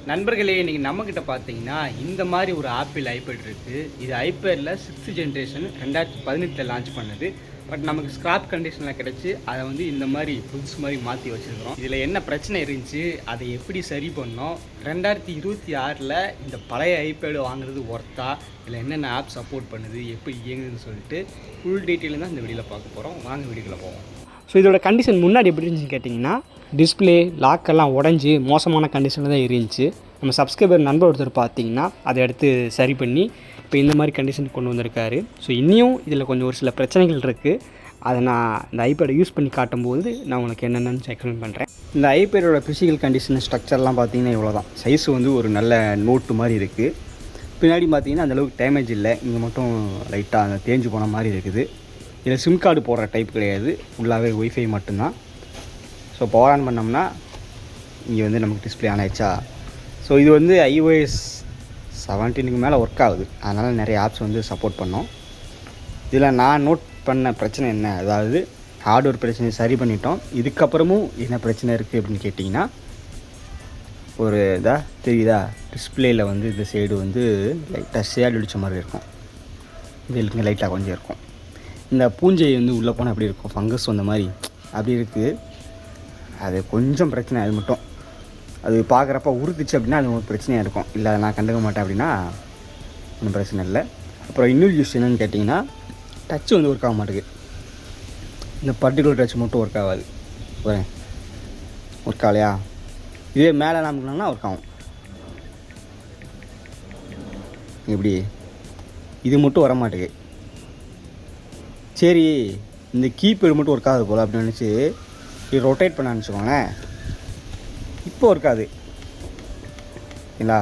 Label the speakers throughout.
Speaker 1: நண்பர்களே, இன்றைக்கி நம்மக்கிட்ட பார்த்தீங்கன்னா இந்த மாதிரி ஒரு ஆப்பிள் ஐபேட் இருக்குது. இது ஐபேடில் 6th ஜென்ரேஷன் 2018 லான்ச் பண்ணது. பட் நமக்கு ஸ்க்ராப் கண்டிஷனில் கிடச்சி அதை வந்து இந்த மாதிரி புதுசு மாதிரி மாற்றி வச்சுருக்கிறோம். இதில் என்ன பிரச்சனை இருந்துச்சு, அதை எப்படி சரி பண்ணோம், 2026 இந்த பழைய ஐபேடு வாங்குறது ஒர்த்தா, இதில் என்னென்ன ஆப் சப்போர்ட் பண்ணுது, எப்படி இயங்குதுன்னு சொல்லிட்டு ஃபுல் டீட்டெயிலும் தான் இந்த வீடியோவில் பார்க்க போகிறோம். வாங்க வீடியோக்குள்ளே போவோம்.
Speaker 2: ஸோ இதோட கண்டிஷன் முன்னாடி எப்படி இருந்துச்சுன்னு கேட்டிங்கன்னா, டிஸ்பிளே லாக்கெல்லாம் உடஞ்சி மோசமான கண்டிஷனில் தான் இருந்துச்சு. நம்ம சப்ஸ்கிரைபர் நண்பர் ஒருத்தர் பார்த்தீங்கன்னா அதை எடுத்து சரி பண்ணி இப்போ இந்த மாதிரி கண்டிஷனுக்கு கொண்டு வந்திருக்காரு. ஸோ இன்னியும் இதில் கொஞ்சம் ஒரு சில பிரச்சனைகள் இருக்குது. அதை நான் இந்த ஐபேடை யூஸ் பண்ணி காட்டும்போது நான் உங்களுக்கு என்னென்னு எக்ஸ்பிளைன் பண்ணுறேன். இந்த ஐபேடோட ஃபிசிக்கல் கண்டிஷன் ஸ்ட்ரக்சர்லாம் பார்த்தீங்கன்னா இவ்வளோ தான். சைஸ் வந்து ஒரு நல்ல நோட்டு மாதிரி இருக்குது. பின்னாடி பார்த்தீங்கன்னா அந்தளவுக்கு டேமேஜ் இல்லை. இங்கே மட்டும் லைட்டாக அந்த தேஞ்சு போன மாதிரி இருக்குது. இதில் சிம் கார்டு போடுற டைப் கிடையாது, ஃபுல்லாகவே ஒய்ஃபை மட்டும்தான். ஸோ பவர் ஆன் பண்ணோம்னா இங்கே வந்து நமக்கு டிஸ்பிளே ஆன் ஆயிடுச்சா. ஸோ இது வந்து iOS 17க்கு மேலே ஒர்க் ஆகுது, அதனால் நிறைய ஆப்ஸ் வந்து சப்போர்ட் பண்ணோம். இதில் நான் நோட் பண்ண பிரச்சனை என்ன, அதாவது ஹார்ட்வேர் பிரச்சனையை சரி பண்ணிட்டோம். இதுக்கப்புறமும் என்ன பிரச்சனை இருக்குது அப்படின்னு கேட்டிங்கன்னா, ஒரு இதாக தெரியுதா, டிஸ்பிளேயில் வந்து இந்த சைடு வந்து லைட்டாக ஷேட் அடித்த மாதிரி இருக்கும். இது லைட்டாக கொஞ்சம் இருக்கும். இந்த பூஞ்சை வந்து உள்ளே போனால் அப்படி இருக்கும், ஃபங்கஸ் வந்த மாதிரி அப்படி இருக்குது. அது கொஞ்சம் பிரச்சனை. அது மட்டும் அது பார்க்குறப்ப உறுத்துச்சு அப்படின்னா அது ஒரு பிரச்சனையாக இருக்கும். இல்லை நான் கண்டுக்க மாட்டேன் அப்படின்னா ஒன்றும் பிரச்சனை இல்லை. அப்புறம் இன்னொரு யூஸ் என்னென்னு கேட்டிங்கன்னா, டச்சு வந்து ஒர்க் ஆக மாட்டேங்குது. இந்த பர்டிகுலர் டச் மட்டும் ஒர்க் ஆகாது. ஒர்க் ஆகலையா, இதே மேலே நாமக்குனா ஒர்க் ஆகும். இப்படி இது மட்டும் வர மாட்டேங்குது. சரி, இந்த கீபேடு மட்டும் ஒர்க் ஆகுது போல் அப்படின்னு நினச்சி இது ரொட்டேட் பண்ண நினச்சிக்கோங்களேன். இப்போ ஒர்க்காது இல்லைங்களா.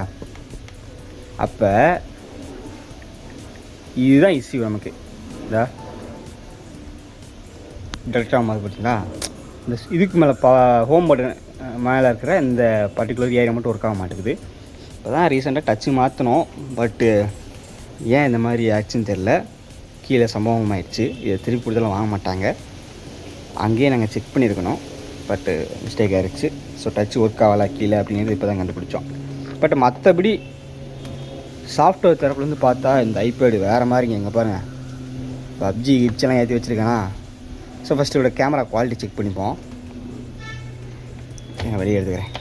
Speaker 2: அப்போ இதுதான் இஷ்யூ நமக்கு. இதா டேரெக்டாக மாதிரி பார்த்தீங்களா, இந்த இதுக்கு மேலே ஹோம் பட்டன் மேலே இருக்கிற இந்த பர்டிகுலர் ஏரியா மட்டும் ஒர்க் ஆக மாட்டேங்குது. இப்போ தான் ரீசெண்டாக டச்சு மாற்றினோம். பட்டு ஏன் இந்த மாதிரி ஆச்சுன்னு தெரில. கீழே சம்பவம் ஆயிடுச்சு. இதை திருப்பி கொடுத்தாலும் வாங்க மாட்டாங்க. அங்கேயே நாங்கள் செக் பண்ணியிருக்கணும், பட்டு மிஸ்டேக் ஆகிடுச்சு. ஸோ டச் ஒர்க் ஆகலை கீழே அப்படிங்கிறது இப்போ தான் கண்டுபிடிச்சோம். பட் மற்றபடி சாஃப்ட்வேர் தரப்புலேருந்து பார்த்தா இந்த ஐபேடு வேறு மாதிரிங்க. எங்கே பாருங்கள், பப்ஜி கிட்செல்லாம் ஏற்றி வச்சுருக்கேனா. ஸோ ஃபஸ்ட்டு இதோட கேமரா குவாலிட்டி செக் பண்ணிப்போம். நான் வெளியே எடுத்துக்கிறேன்.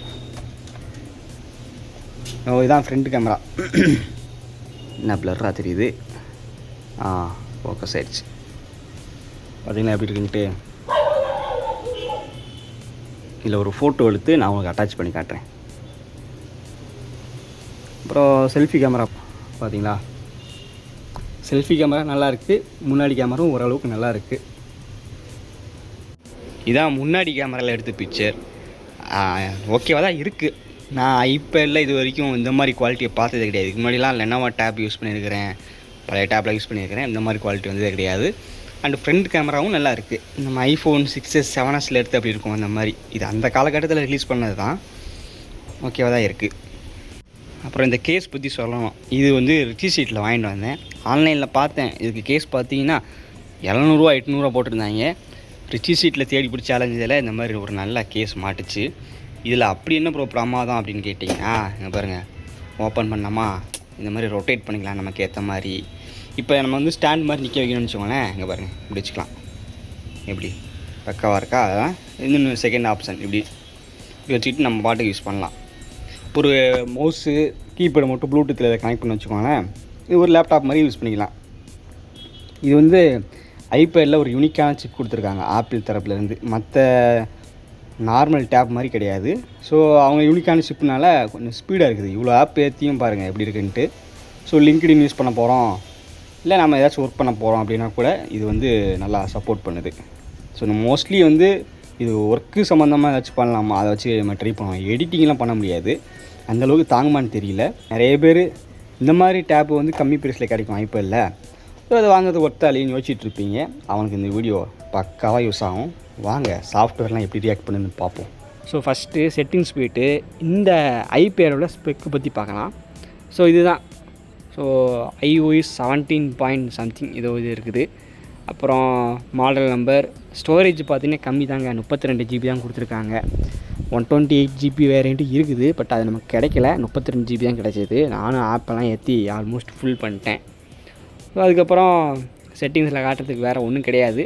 Speaker 2: இதுதான் ஃப்ரண்ட் கேமரா. என்ன பிளர்ராக தெரியுது. ஃபோக்கஸ் ஆயிடுச்சு. பார்த்திங்கன்னா எப்படி இருக்குன்ட்டு இதில் ஒரு ஃபோட்டோ எடுத்து நான் உங்களுக்கு அட்டாச் பண்ணி காட்டுறேன். அப்புறம் செல்ஃபி கேமரா பார்த்திங்களா, செல்ஃபி கேமரா நல்லா இருக்குது. முன்னாடி கேமராவும் ஓரளவுக்கு நல்லா இருக்குது. இதான் முன்னாடி கேமராவில் எடுத்த பிக்சர். ஓகேவாக தான் இருக்குது. நான் ஐபேடில் இது வரைக்கும் இந்த மாதிரி குவாலிட்டியை பார்த்தது கிடையாது. இதுக்கு முன்னாடிலாம் லெனோவோ டேப் யூஸ் பண்ணியிருக்கிறேன், பழைய டேப்பில் யூஸ் பண்ணியிருக்கிறேன். இந்த மாதிரி குவாலிட்டி வந்ததே கிடையாது. அண்ட் ஃப்ரண்ட் கேமராவும் நல்லா இருக்குது. நம்ம ஐஃபோன் 6s 7s எடுத்து அப்படி இருக்கும் அந்த மாதிரி. இது அந்த காலகட்டத்தில் ரிலீஸ் பண்ணது தான். ஓகேவாக தான் இருக்குது. அப்புறம் இந்த கேஸ் பற்றி சொல்லணும். இது வந்து ரிச்சி சீட்டில் வாங்கிட்டு வந்தேன். ஆன்லைனில் பார்த்தேன். இதுக்கு கேஸ் பார்த்தீங்கன்னா 700 800 போட்டிருந்தாங்க. ரிச்சி சீட்டில் தேடி பிடிச்ச சேலஞ்சில் இந்த மாதிரி ஒரு நல்ல கேஸ் மாட்டுச்சு. இதில் அப்படி என்ன பிரமாதம் அப்படின்னு கேட்டிங்கன்னா, இங்கே பாருங்கள், ஓப்பன் பண்ணாமா இந்த மாதிரி ரொட்டேட் பண்ணிக்கலாம் நமக்கு ஏற்ற மாதிரி. இப்போ நம்ம வந்து ஸ்டாண்ட் மாதிரி நிற்க வைக்கணும்னு வச்சுக்கோங்களேன். இங்கே பாருங்கள், இப்படி வச்சுக்கலாம். எப்படி பக்காவாக இருக்கா. அதான் இன்னொன்று செகண்ட் ஆப்ஷன். இப்படி வச்சுக்கிட்டு நம்ம பாட்டுக்கு யூஸ் பண்ணலாம். ஒரு மவுஸு கீபேடு மட்டும் ப்ளூடூத்தில் இதை கனெக்ட் பண்ணி வச்சுக்கோங்களேன். இது ஒரு லேப்டாப் மாதிரி யூஸ் பண்ணிக்கலாம். இது வந்து ஐபேடில் ஒரு யூனிக்கான சிப் கொடுத்துருக்காங்க ஆப்பிள் தரப்புலேருந்து. மற்ற நார்மல் டேப் மாதிரி கிடையாது. ஸோ அவங்க யூனிக்கான சிப்னால கொஞ்சம் ஸ்பீடாக இருக்குது. இவ்வளோ ஆப் ஏற்றியும் பாருங்கள் எப்படி இருக்குன்ட்டு. ஸோ லிங்க்டின் யூஸ் பண்ண போகிறோம், இல்லை நம்ம ஏதாச்சும் ஒர்க் பண்ண போகிறோம் அப்படின்னா கூட இது வந்து நல்லா சப்போர்ட் பண்ணுது. ஸோ நம்ம மோஸ்ட்லி வந்து இது ஒர்க்கு சம்மந்தமாக ஏதாச்சும் பண்ணலாமா, அதை வச்சு நம்ம ட்ரை பண்ணுவோம். எடிட்டிங்லாம் பண்ண முடியாது, அந்தளவுக்கு தாங்குமான்னு தெரியல. நிறைய பேர் இந்த மாதிரி டேப்பு வந்து கம்மி ப்ரைஸில் கிடைக்கும் ஐபேடில். ஸோ அதை வாங்குறது ஒர்த்தாலேன்னு யோசிச்சுட்ருப்பீங்க. அவனுக்கு இந்த வீடியோ பக்காவாக யூஸ் ஆகும். வாங்க சாஃப்ட்வேர்லாம் எப்படி ரியாக்ட் பண்ணுன்னு பார்ப்போம். ஸோ ஃபஸ்ட்டு செட்டிங்ஸ் போய்ட்டு இந்த ஐபேடோட ஸ்பெக்கு பற்றி பார்க்கலாம். ஸோ இதுதான். ஸோ iOS 17 பாயிண்ட் சம்திங் இது இருக்குது. அப்புறம் மாடல் நம்பர், ஸ்டோரேஜ் பார்த்திங்கன்னா கம்மி தாங்க, 32 GB தான் கொடுத்துருக்காங்க. 128 GB வேரியண்ட்டு இருக்குது. பட் அது நமக்கு கிடைக்கல. 32 GB தான் கிடைச்சிது. நானும் ஆப்பெல்லாம் ஏற்றி ஆல்மோஸ்ட் ஃபுல் பண்ணிட்டேன். ஸோ அதுக்கப்புறம் செட்டிங்ஸில் காட்டுறதுக்கு வேறு ஒன்றும் கிடையாது.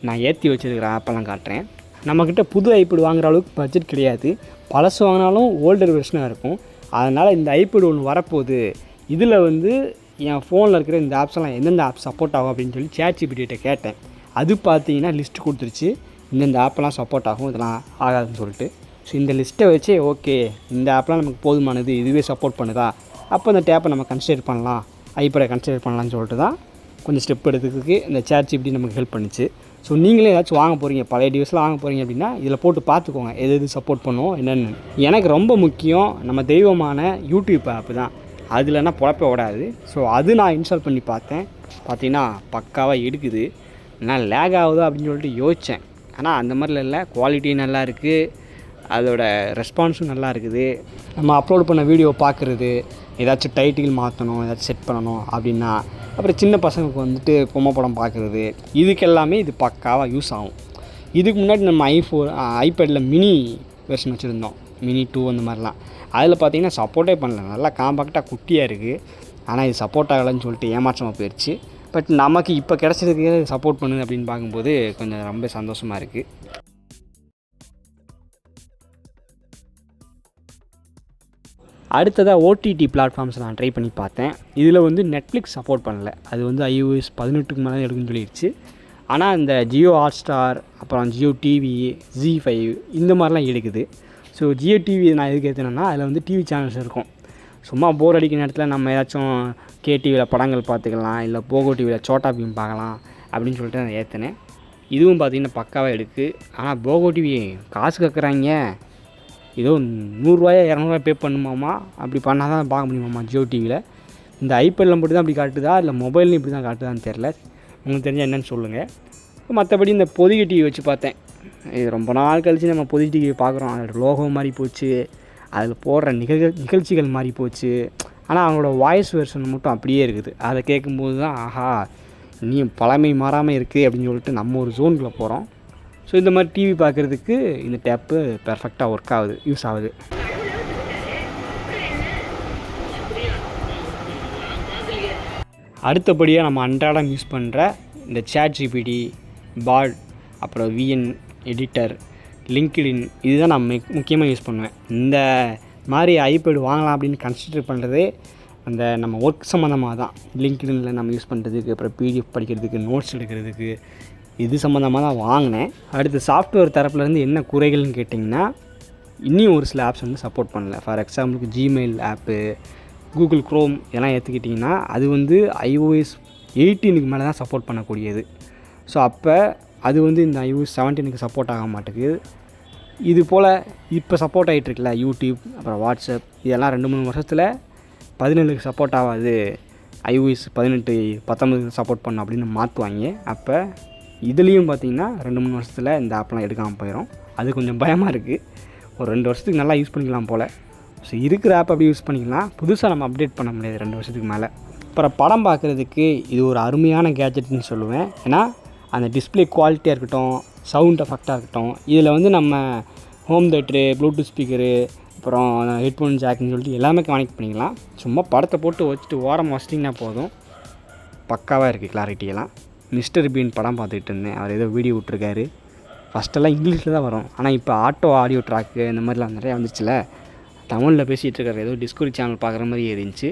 Speaker 2: நான் ஏற்றி வச்சுருக்கிற ஆப்பெல்லாம் காட்டுறேன். நம்மக்கிட்ட புது ஐபேட் வாங்குகிற அளவுக்கு பட்ஜெட் கிடையாது. பழசு வாங்கினாலும் ஓல்டர் வெர்ஷனாக இருக்கும். அதனால் இந்த ஐபேட் ஒன்று வரப்போகுது. இதில் வந்து என் ஃபோனில் இருக்கிற இந்த ஆப்ஸ்லாம் எந்தெந்த ஆப் சப்போர்ட் ஆகும் அப்படின்னு சொல்லி ChatGPT கேட்டேன். அது பார்த்தீங்கன்னா லிஸ்ட்டு கொடுத்துருச்சு. இந்தந்த ஆப்பெல்லாம் சப்போர்ட் ஆகும், இதெல்லாம் ஆகாதுன்னு சொல்லிட்டு. ஸோ இந்த லிஸ்ட்டை வச்சே ஓகே இந்த ஆப்லாம் நமக்கு போதுமானது, இதுவே சப்போர்ட் பண்ணுதா, அப்போ இந்த டேப்பை நம்ம கன்சிடர் பண்ணலாம், ஐபேடை கன்சிடர் பண்ணலான்னு சொல்லிட்டு தான் கொஞ்சம் ஸ்டெப் எடுக்கிறதுக்கு இந்த ChatGPT நமக்கு ஹெல்ப் பண்ணிச்சு. ஸோ நீங்களே ஏதாச்சும் வாங்க போகிறீங்க, பழைய டிவைஸில் வாங்க போகிறீங்க அப்படின்னா இதில் போட்டு பார்த்துக்கோங்க எது சப்போர்ட் பண்ணுவோம் என்னென்னு. எனக்கு ரொம்ப முக்கியம் நம்ம தெய்வமான யூடியூப் ஆப்பு தான். அதுலன்னா பொழப்ப ஓடாது. ஸோ அது நான் இன்ஸ்டால் பண்ணி பார்த்தீங்கன்னா பக்காவாக எடுக்குது. நான் லேக் ஆகுதோ அப்படின்னு சொல்லிட்டு யோசித்தேன். ஆனால் அந்த மாதிரிலாம் இல்லை, குவாலிட்டி நல்லா இருக்குது, அதோட ரெஸ்பான்ஸும் நல்லா இருக்குது. நம்ம அப்லோட் பண்ண வீடியோ பார்க்குறது, ஏதாச்சும் டைட்டில் மாற்றணும், ஏதாச்சும் செட் பண்ணணும் அப்படின்னா, அப்புறம் சின்ன பசங்களுக்கு வந்துட்டு பொம்மை படம் பார்க்குறது, இதுக்கெல்லாமே இது பக்காவாக யூஸ் ஆகும். இதுக்கு முன்னாடி நம்ம ஐபேடில் மினி வெர்ஷன் வச்சுருந்தோம், மினி 2 அந்த மாதிரிலாம். அதில் பார்த்திங்கன்னா சப்போர்ட்டே பண்ணல, நல்லா காம்பாக்டாக குட்டியாக இருக்குது. ஆனால் இது சப்போர்ட் ஆகலைன்னு சொல்லிட்டு ஏமாற்றமாக போயிடுச்சு. பட் நமக்கு இப்போ கிடச்சதுக்கு சப்போர்ட் பண்ணுது அப்படின்னு பார்க்கும்போது கொஞ்சம் ரொம்ப சந்தோஷமாக இருக்குது. அடுத்ததாக ஓடிடி பிளாட்ஃபார்ம்ஸ் நான் ட்ரை பண்ணி பார்த்தேன். இதில் வந்து நெட்ஃப்ளிக்ஸ் சப்போர்ட் பண்ணல. அது வந்து iOS 18க்கு மேலே எடுக்குன்னு சொல்லிடுச்சு. ஆனால் இந்த ஜியோ ஹாட்ஸ்டார், அப்புறம் ஜியோ டிவி, ZEE5 இந்த மாதிரிலாம் எடுக்குது. ஸோ ஜியோ டிவி நான் எதுக்கு ஏற்றினேன்னா அதில் வந்து டிவி சேனல்ஸ் இருக்கும். சும்மா போர் அடிக்கிற நேரத்தில் நம்ம ஏதாச்சும் கேடிவியில் படங்கள் பார்த்துக்கலாம், இல்லை போகோ டிவியில் சோட்டா பீம் பார்க்கலாம் அப்படின்னு சொல்லிட்டு நான் ஏற்றினேன். இதுவும் பார்த்திங்கன்னா பக்காவாக எடுக்குது. ஆனால் போகோ டிவி காசு கேட்குறாங்க, ஏதோ 100 200 பே பண்ணுமாமா, அப்படி பண்ணால் தான் பார்க்க முடியுமாம்மா ஜியோ டிவியில். இந்த ஐபேடில் மட்டும் தான் அப்படி காட்டுதா, இல்லை மொபைல்லையும் இப்படி தான் காட்டுதான்னு தெரில. உங்களுக்கு தெரிஞ்சால் என்னென்னு சொல்லுங்கள். மற்றபடி இந்த பொதிகை டிவி வச்சு பார்த்தேன். இது ரொம்ப நாள் கழித்து நம்ம பொதிகை டிவி பார்க்குறோம். அதோட லோகோ மாறி போச்சு, அதில் போடுற நிகழ்ச்சிகள் மாறி போச்சு. ஆனால் அவங்களோட வாய்ஸ் வெர்ஷன் மட்டும் அப்படியே இருக்குது. அதை கேட்கும்போது தான் ஆஹா நீ பழமை மாறாமல் இருக்குது அப்படின்னு சொல்லிட்டு நம்ம ஒரு ஜோனுக்குள்ளே போகிறோம். ஸோ இந்த மாதிரி டிவி பார்க்குறதுக்கு இந்த டேப்பு பெர்ஃபெக்டாக ஒர்க் ஆகுது, யூஸ் ஆகுது. அடுத்தபடியாக நம்ம அன்றாடம் யூஸ் பண்ணுற இந்த ChatGPT, பாட், அப்புறம் VN எடிட்டர், லிங்க்டின், இதுதான் நான் முக்கியமாக யூஸ் பண்ணுவேன். இந்த மாதிரி ஐபேடு வாங்கலாம் அப்படின்னு கன்சிடர் பண்ணுறதே அந்த நம்ம ஒர்க் சம்மந்தமாக தான். லிங்க்டினில் நம்ம யூஸ் பண்ணுறதுக்கு, அப்புறம் PDF படிக்கிறதுக்கு, நோட்ஸ் எடுக்கிறதுக்கு, இது சம்மந்தமாக தான் வாங்கினேன். அடுத்து சாஃப்ட்வேர் தரப்புலேருந்து என்ன குறைகள்னு கேட்டிங்கன்னா, இன்னும் ஒரு சில ஆப்ஸ் வந்து சப்போர்ட் பண்ணல. ஃபார் எக்ஸாம்பிளுக்கு ஜிமெயில் ஆப்பு, கூகுள் க்ரோம் இதெல்லாம் ஏற்றுக்கிட்டிங்கன்னா அது வந்து iOS 18க்கு மேலே தான் சப்போர்ட் பண்ணக்கூடியது. ஸோ அப்போ அது வந்து இந்த iOS 17க்கு சப்போர்ட் ஆக மாட்டேங்குது. இது போல் இப்போ சப்போர்ட் ஆகிட்டுருக்குல்ல யூடியூப், அப்புறம் வாட்ஸ்அப், இதெல்லாம் 2-3 வருஷத்தில் 17க்கு சப்போர்ட் ஆகாது, iOS 18 19க்கு சப்போர்ட் பண்ணணும் அப்படின்னு மாற்றுவாங்க. அப்போ இதுலேயும் பார்த்திங்கன்னா 2-3 வருஷத்தில் இந்த ஆப்லாம் எடுக்காமல் போயிடும். அது கொஞ்சம் பயமாக இருக்குது. ஒரு 2 வருஷத்துக்கு நல்லா யூஸ் பண்ணிக்கலாம் போல். ஸோ இருக்கிற ஆப் அப்படி யூஸ் பண்ணிக்கலாம், புதுசாக நம்ம அப்டேட் பண்ண முடியாது 2 வருஷத்துக்கு மேலே. அப்புறம் படம் பார்க்குறதுக்கு இது ஒரு அருமையான கேஜெட்னு சொல்லுவேன். ஏன்னா அந்த டிஸ்பிளே குவாலிட்டியாக இருக்கட்டும், சவுண்ட் எஃபெக்டாக இருக்கட்டும், இதில் வந்து நம்ம ஹோம் தேட்டரு, ப்ளூடூத் ஸ்பீக்கரு, அப்புறம் ஹெட்ஃபோன் ஜாக்குன்னு சொல்லிட்டு எல்லாமே கனெக்ட் பண்ணிக்கலாம். சும்மா படத்தை போட்டு வச்சுட்டு ஓரமாக வச்சிட்டிங்கன்னா போதும், பக்காவாக இருக்குது கிளாரிட்டியெல்லாம். மிஸ்டர் பீன் படம் பார்த்துக்கிட்டு இருந்தேன், அவர் ஏதோ வீடியோ விட்ருக்காரு. ஃபஸ்ட்டெல்லாம் இங்கிலீஷில் தான் வரும், ஆனால் இப்போ ஆட்டோ ஆடியோ ட்ராக்கு இந்த மாதிரிலாம் நிறையா வந்துச்சுல, தமிழில் பேசிகிட்டு இருக்காரு. ஏதோ டிஸ்கவரி சேனல் பார்க்குற மாதிரி இருந்துச்சு.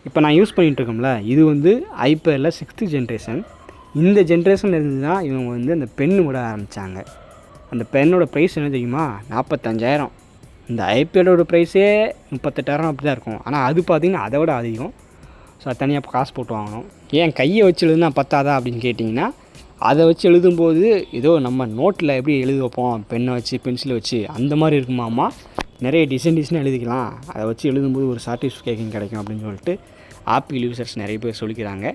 Speaker 2: இப்போ நான் யூஸ் பண்ணிகிட்ருக்கோம்ல, இது வந்து ஐபேடில் 6th ஜென்ரேஷன். இந்த ஜென்ரேஷனில் இருந்து தான் இவங்க வந்து அந்த பென் விட ஆரம்பித்தாங்க. அந்த பென்னோட ப்ரைஸ் என்ன தெரியுமா? 45,000. இந்த ஐபேடோட ப்ரைஸே 38,000 அப்படி தான் இருக்கும். ஆனால் அது பார்த்திங்கன்னா அதை விட அதிகம். ஸோ அது தனியாக காசு போட்டு வாங்கணும். ஏன் கையை வச்சு எழுதுனா பத்தாதா அப்படின்னு கேட்டிங்கன்னா, அதை வச்சு எழுதும்போது ஏதோ நம்ம நோட்டில் எப்படி எழுதி வைப்போம், பெண்ணை வச்சு பென்சிலை வச்சு அந்த மாதிரி இருக்குமாம்மா. நிறைய டிசைன் எழுதிக்கலாம், அதை வச்சு எழுதும்போது ஒரு சாட்டிஸ்ஃபேக்ஷன் கிடைக்கும் அப்படின்னு சொல்லிட்டு ஆப்பிள் யூசர்ஸ் நிறைய பேர் சொல்லிக்கிறாங்க.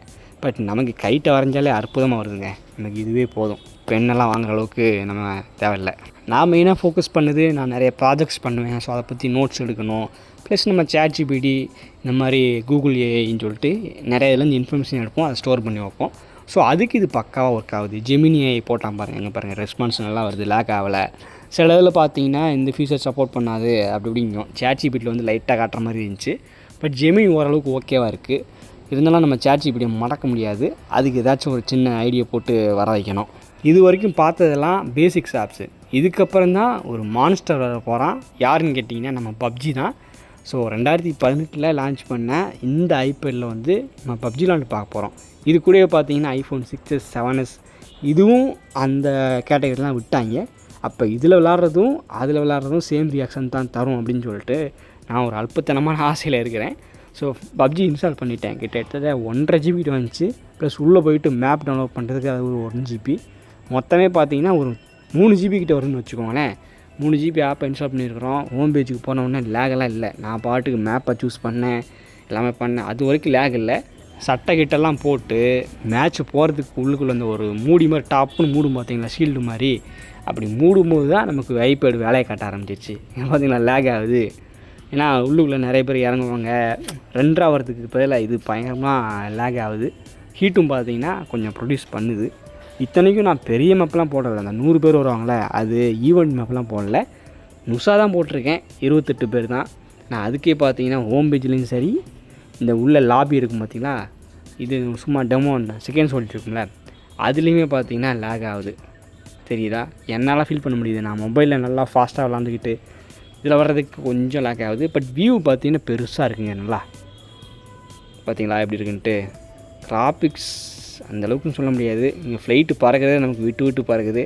Speaker 2: பட் நமக்கு கைட்டை வரைஞ்சாலே அற்புதமாக வருதுங்க, நமக்கு இதுவே போதும். பெண்ணெல்லாம் வாங்குற அளவுக்கு நம்ம தேவையில்லை. நான் மெயினாக ஃபோக்கஸ் பண்ணுது, நான் நிறைய ப்ராஜெக்ட்ஸ் பண்ணுவேன். ஸோ அதை பற்றி நோட்ஸ் எடுக்கணும். ப்ளஸ் நம்ம ChatGPT இந்த மாதிரி கூகுள் ஏஐன்னு சொல்லிட்டு நிறைய இதுலேருந்து இன்ஃபர்மேஷன் எடுப்போம், அதை ஸ்டோர் பண்ணி வைப்போம். ஸோ அதுக்கு இது பக்காவாக ஒர்க் ஆகுது. ஜெமினி ஏஐ போட்டால் பாருங்கள், எங்கே பாருங்கள் ரெஸ்பான்ஸ் நல்லா வருது, லேக் ஆகலை. சில இதில் பார்த்தீங்கன்னா இந்த ஃபீச்சர் சப்போர்ட் பண்ணாது அப்படி இப்படிங்கும். ChatGPTல வந்து லைட்டாக காட்டுற மாதிரி இருந்துச்சு. பட் ஜெமினி ஓரளவுக்கு ஓகேவாக இருக்குது. இருந்தாலும் நம்ம ChatGPTயை மடக்க முடியாது. அதுக்கு ஏதாச்சும் ஒரு சின்ன ஐடியா போட்டு வர வைக்கணும். இது வரைக்கும் பார்த்ததெல்லாம் பேசிக்ஸ் ஆப்ஸு. இதுக்கப்புறம் தான் ஒரு மான்ஸ்டர் வர போகிறான். யாருன்னு கேட்டிங்கன்னா நம்ம பப்ஜி தான். ஸோ 2018 லான்ச் பண்ண இந்த ஐபேடில் வந்து நம்ம பப்ஜி லான்ச் பார்க்க போகிறோம். இது கூடவே பார்த்தீங்கன்னா iPhone 6s 7s இதுவும் அந்த கேட்டகரிலாம் விட்டாங்க. அப்போ இதில் விளாட்றதும் அதில் விளாட்றதும் சேம் ரியாக்ஷன் தான் தரும் அப்படின்னு சொல்லிட்டு நான் ஒரு அல்பத்தனமான ஆசையில் இருக்கிறேன். ஸோ பப்ஜி இன்ஸ்டால் பண்ணிட்டேன். கிட்டத்தட்ட 1.5 GB வந்துச்சு. ப்ளஸ் உள்ளே போயிட்டு மேப் டவுன்லோட் பண்ணுறதுக்கு அது ஒரு 1 GB. மொத்தமே பார்த்தீங்கன்னா ஒரு 3 GB கிட்ட வரும்னு வச்சுக்கோங்களேன். 3 GB ஆப்பை இன்ஸ்டால் பண்ணியிருக்கிறோம். ஹோம் பேஜுக்கு போனவுடனே லேகெல்லாம் இல்லை. நான் பாட்டுக்கு மேப்பை சூஸ் பண்ணேன், எல்லாமே பண்ணேன். அது வரைக்கும் லேக் இல்லை. சட்டை கிட்டெல்லாம் போட்டு மேட்ச் போகிறதுக்கு உள்ளுக்குள்ளே அந்த ஒரு மூடி மாதிரி டாப்புன்னு மூடும் பார்த்தீங்களா, ஷீல்டு மாதிரி. அப்படி மூடும்போது தான் நமக்கு ஐபேடு வேலையை காட்ட ஆரம்பிச்சிச்சு. பார்த்தீங்களா லேக் ஆகுது. ஏன்னா உள்ளுக்குள்ளே நிறைய பேர் இறங்குவாங்க. ரெண்டரை ஆகிறதுக்கு பதிலாக இது பயங்கரமாக லேக் ஆகுது. ஹீட்டும் பார்த்தீங்கன்னா கொஞ்சம் ப்ரொடியூஸ் பண்ணுது. இத்தனைக்கும் நான் பெரிய மேப்லாம் போடலை. அந்த 100 பேர் வருவாங்களே அது ஈவெண்ட் மேப்லாம் போடல. நுசா தான் போட்டிருக்கேன். 28 பேர் தான். நான் அதுக்கே பார்த்தீங்கன்னா ஹோம் பேஜ்லேயும் சரி, இந்த உள்ள லாபி இருக்கும் பார்த்தீங்களா, இது சும்மா டெமோ செகண்ட் சொல்லிட்டு இருக்கும்ல, அதுலேயுமே பார்த்தீங்கன்னா லேக் ஆகுது. தெரியுதா? என்னால் ஃபீல் பண்ண முடியுது. நான் மொபைலில் நல்லா ஃபாஸ்ட்டாக விளாண்டுக்கிட்டு இதில் வர்றதுக்கு கொஞ்சம் லேக் ஆகுது. பட் வியூ பார்த்தீங்கன்னா பெருசாக இருக்குங்க. நல்லா பார்த்தீங்களா எப்படி இருக்குன்ட்டு. கிராஃபிக்ஸ் அந்தளவுக்குன்னு சொல்ல முடியாது. இங்கே ஃப்ளைட்டு பறக்கிறது நமக்கு விட்டு விட்டு பறக்குது.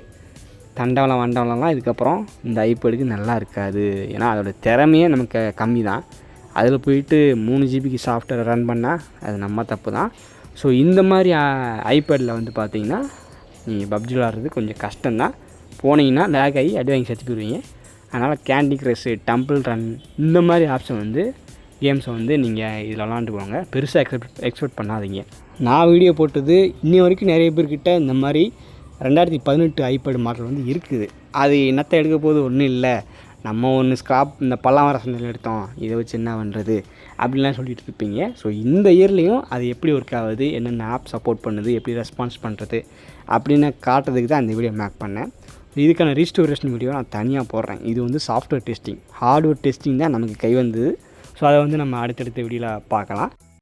Speaker 2: தண்டவளம் வண்டவளம்லாம் இதுக்கப்புறம் இந்த ஐபேடுக்கு நல்லா இருக்காது. ஏன்னா அதோடய திறமையே நமக்கு கம்மி தான். அதில் போயிட்டு 3 GB சாஃப்ட்வேர் ரன் பண்ணால் அது நம்ம தப்பு தான். ஸோ இந்த மாதிரி ஐபேடில் வந்து பார்த்தீங்கன்னா நீங்கள் பப்ஜி விளாட்றது கொஞ்சம் கஷ்டம்தான். போனீங்கன்னா லேக் ஆகி அடி வாங்கி செத்து போயிடுவீங்க. அதனால் கேண்டி க்ரஷ், டம்பிள் ரன் இந்த மாதிரி ஆப்ஷன் வந்து கேம்ஸை வந்து நீங்கள் இதில் விளாண்டுக்குவாங்க. பெருசாக எக்ஸ்பெக்ட் பண்ணாதீங்க. நான் வீடியோ போட்டது இன்னி வரைக்கும் நிறைய பேர்கிட்ட இந்த மாதிரி 2018 ஐபேடு மாடல் வந்து இருக்குது. அது என்னத்தை எடுக்க போது ஒன்றும் இல்லை. நம்ம ஒன்று ஸ்க்ராப் இந்த பல்லாமர சந்தையில் எடுத்தோம், இதை வச்சு என்ன பண்ணுறது அப்படின்லாம் சொல்லிட்டு இருப்பீங்க. ஸோ இந்த இயர்லேயும் அது எப்படி ஒர்க் ஆகுது, என்னென்ன ஆப் சப்போர்ட் பண்ணுது, எப்படி ரெஸ்பான்ஸ் பண்ணுறது அப்படின்னு காட்டுறதுக்கு தான் இந்த வீடியோ மேக் பண்ணேன். இதுக்கான ரீஸ்டோரேஷன் வீடியோ நான் தனியாக போடுறேன். இது வந்து சாஃப்ட்வேர் டெஸ்டிங், ஹார்ட்வேர் டெஸ்டிங் தான் நமக்கு கை வந்தது. ஸோ அதை வந்து நம்ம அடுத்தடுத்த வீடியோவில் பார்க்கலாம்.